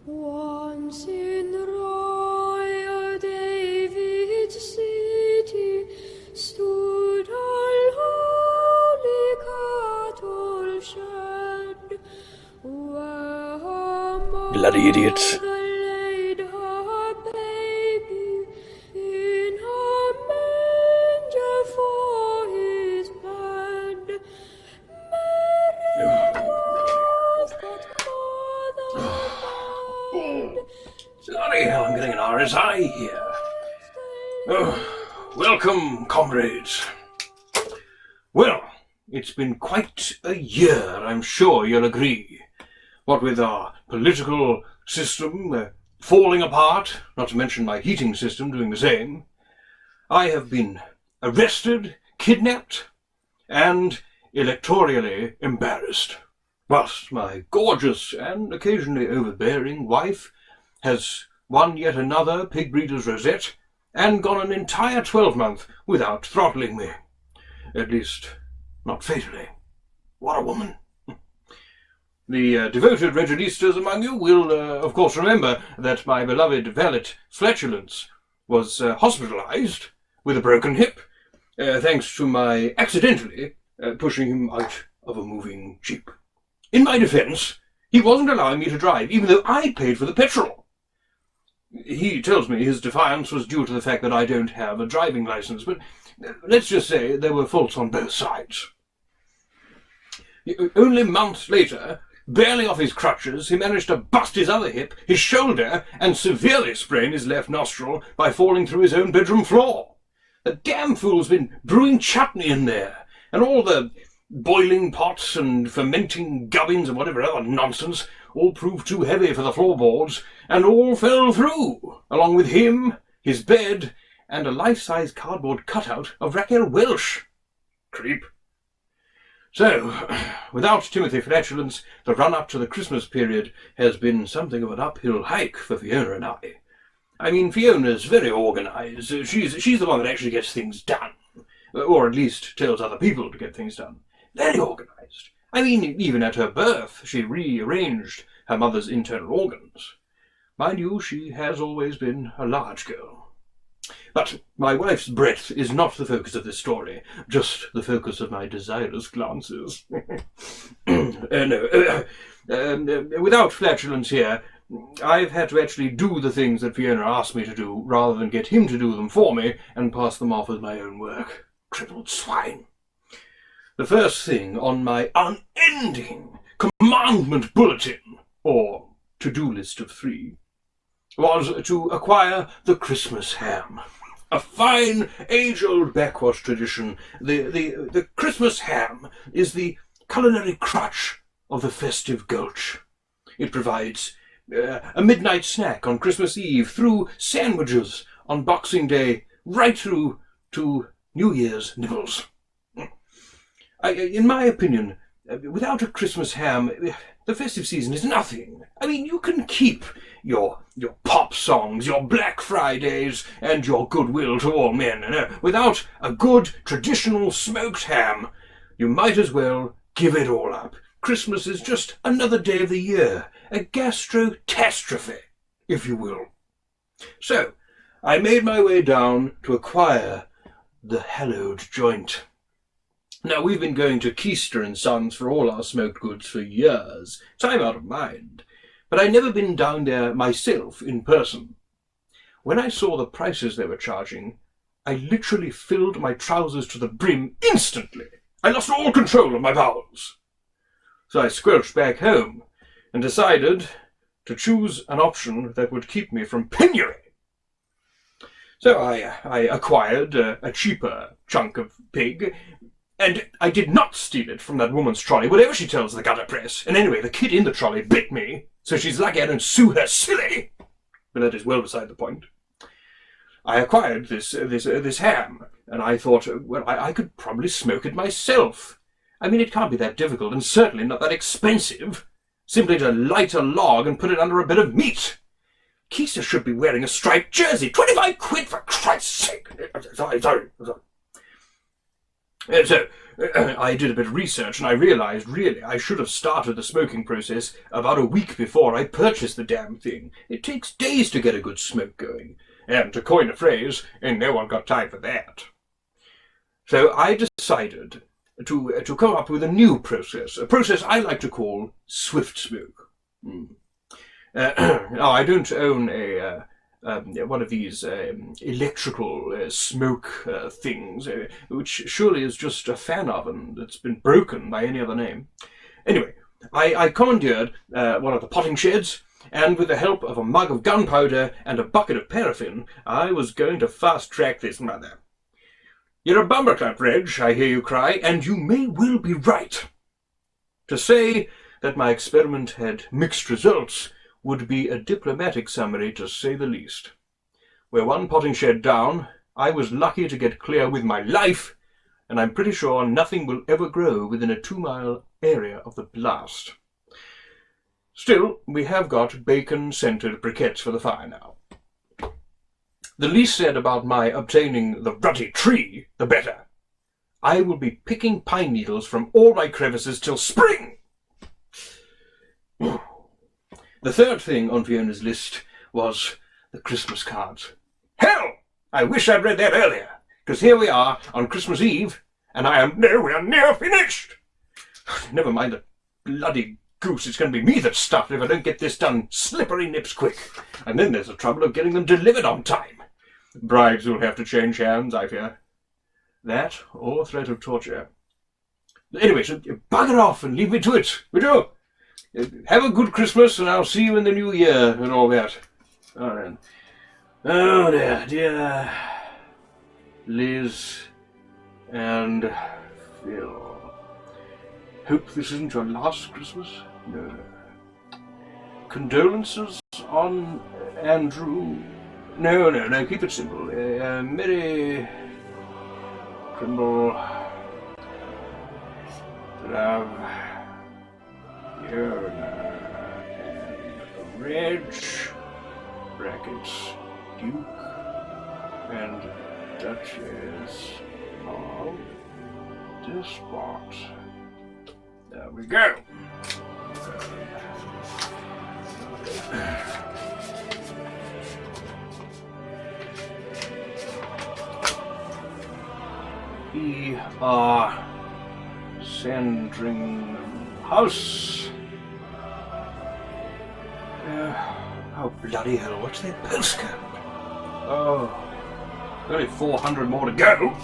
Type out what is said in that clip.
Once in Royal David's city stood all holy cattle shed, where her Bloody idiots. mother laid her baby in her manger for his bed. Mary was that mother. Bloody hell, I'm getting an RSI here. Oh, welcome, comrades. Well, it's been quite a year, I'm sure you'll agree. What with our political system falling apart, not to mention my heating system doing the same, I have been arrested, kidnapped, and electorally embarrassed, whilst my gorgeous and occasionally overbearing wife has won yet another pig breeder's rosette and gone an entire 12-month without throttling me. At least, not fatally. What a woman. The devoted Reginistas among you will, of course, remember that my beloved valet Flatulence was hospitalized with a broken hip, thanks to my accidentally pushing him out of a moving jeep. In my defense, he wasn't allowing me to drive, even though I paid for the petrol. He tells me his defiance was due to the fact that I don't have a driving license, but let's just say there were faults on both sides. Only months later, barely off his crutches, he managed to bust his other hip, his shoulder, and severely sprain his left nostril by falling through his own bedroom floor. The damn fool's been brewing chutney in there, and all the boiling pots and fermenting gubbins and whatever other nonsense all proved too heavy for the floorboards, and all fell through, along with him, his bed, and a life-size cardboard cutout of Raquel Welch. Creep. So, without Timothy Flatulence, the run-up to the Christmas period has been something of an uphill hike for Fiona and I. I mean, Fiona's very organised. She's the one that actually gets things done, or at least tells other people to get things done. Very organised. I mean, even at her birth, she rearranged her mother's internal organs. Mind you, she has always been a large girl. But my wife's breadth is not the focus of this story, just the focus of my desirous glances. Without Flatulence here, I've had to actually do the things that Fiona asked me to do, rather than get him to do them for me and pass them off as my own work. Crippled swine. The first thing on my unending commandment bulletin, or to-do list of 3, was to acquire the Christmas ham. A fine, age-old backwash tradition. The Christmas ham is the culinary crutch of the festive gulch. It provides a midnight snack on Christmas Eve, through sandwiches on Boxing Day, right through to New Year's nibbles. In my opinion, without a Christmas ham, the festive season is nothing. I mean, you can keep your pop songs, your Black Fridays, and your goodwill to all men. Without a good, traditional smoked ham, you might as well give it all up. Christmas is just another day of the year, a gastro-tastrophe, if you will. So, I made my way down to acquire the hallowed joint. Now, we've been going to Keister & Sons for all our smoked goods for years, time out of mind, but I'd never been down there myself in person. When I saw the prices they were charging, I literally filled my trousers to the brim instantly. I lost all control of my bowels. So I squelched back home and decided to choose an option that would keep me from penury. So I acquired a cheaper chunk of pig, and I did not steal it from that woman's trolley, whatever she tells the gutter press. And anyway, the kid in the trolley bit me, so she's lucky I don't sue her silly. But that is well beside the point. I acquired this ham, and I thought, well, I could probably smoke it myself. I mean, it can't be that difficult, and certainly not that expensive. Simply to light a log and put it under a bit of meat. Keister should be wearing a striped jersey. 25 quid, for Christ's sake. Sorry. So, I did a bit of research and I realized, really, I should have started the smoking process about a week before I purchased the damn thing. It takes days to get a good smoke going. And to coin a phrase, ain't no one got time for that. So I decided to come up with a new process, a process I like to call swift smoke. Now, I don't own one of these electrical smoke things, which surely is just a fan oven that's been broken by any other name. Anyway, I commandeered one of the potting sheds, and with the help of a mug of gunpowder and a bucket of paraffin, I was going to fast-track this mother. You're a bumperclap, Reg, I hear you cry, and you may well be right. To say that my experiment had mixed results would be a diplomatic summary, to say the least. We're one potting shed down. I was lucky to get clear with my life, and I'm pretty sure nothing will ever grow within a 2-mile area of the blast. Still, we have got bacon-scented briquettes for the fire now. The least said about my obtaining the ruddy tree, the better. I will be picking pine needles from all my crevices till spring. The third thing on Fiona's list was the Christmas cards. Hell! I wish I'd read that earlier, because here we are on Christmas Eve, and I am nowhere near finished. Never mind the bloody goose, it's going to be me that's stuffed if I don't get this done slippery nips quick. And then there's the trouble of getting them delivered on time. Bribes will have to change hands, I fear. That, or threat of torture. Anyway, so bugger off and leave me to it, would you? Have a good Christmas, and I'll see you in the new year, and all that. All right. Oh, dear Liz and Phil. Hope this isn't your last Christmas? No. Condolences on Andrew. No, keep it simple. Merry Trimble Love Fiona and Reg brackets Duke and Duchess of Despot. There we go. E.R. Sandringham House. Oh, bloody hell, what's that postcode? Oh, only 400 more to go.